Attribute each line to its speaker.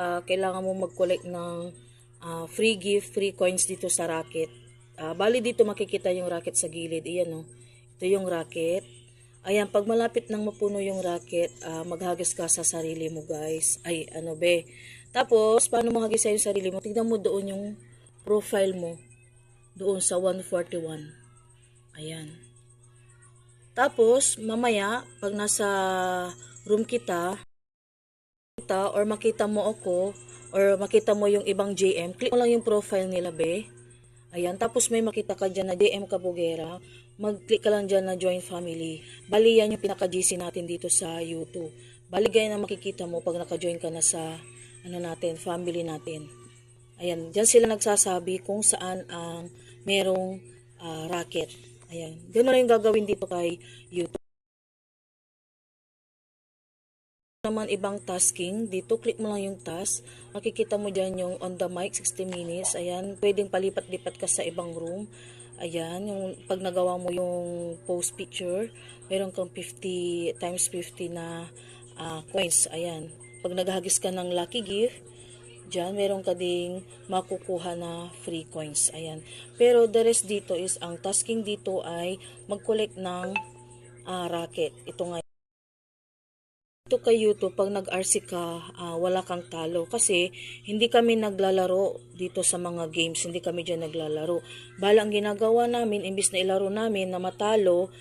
Speaker 1: kailangan mo mag-collect ng free gift, free coins dito sa racket. Bali dito makikita yung racket sa gilid. Iyan o. Ito yung racket. Ayan, pag malapit nang mapuno yung racket, maghagis ka sa sarili mo guys. Ay, ano be. Tapos, paano maghagis sa yung sarili mo? Tignan mo doon yung profile mo. Doon sa 141. Ayan. Tapos, mamaya, pag nasa room kita, or makita mo ako, or makita mo yung ibang JM, click mo lang yung profile nila be. Ayan, tapos may makita ka dyan na JM Kabugera, mag-click ka lang dyan na join family. Bali yan yung pinaka-GC natin dito sa YouTube. Bali ganyan na makikita mo pag naka-join ka na sa natin, family natin. Ayan, dyan sila nagsasabi kung saan ang merong racket. Ayan, gano'n lang yung gagawin dito kay YouTube. Naman ibang tasking, dito click mo lang yung task, makikita mo dyan yung on the mic 60 minutes, ayan, pwedeng palipat-lipat ka sa ibang room, ayan, yung pag nagawa mo yung post picture, meron kang 50 times 50 na coins, ayan, pag naghagis ka ng lucky gift, dyan, meron ka ding makukuha na free coins, ayan, pero the rest dito is, ang tasking dito ay mag-collect ng racket, ito nga, ito kay YouTube, pag nag-RC ka, wala kang talo. Kasi, hindi kami naglalaro dito sa mga games. Hindi kami dyan naglalaro. Bala ang ginagawa namin, imbis na ilaro namin na matalo,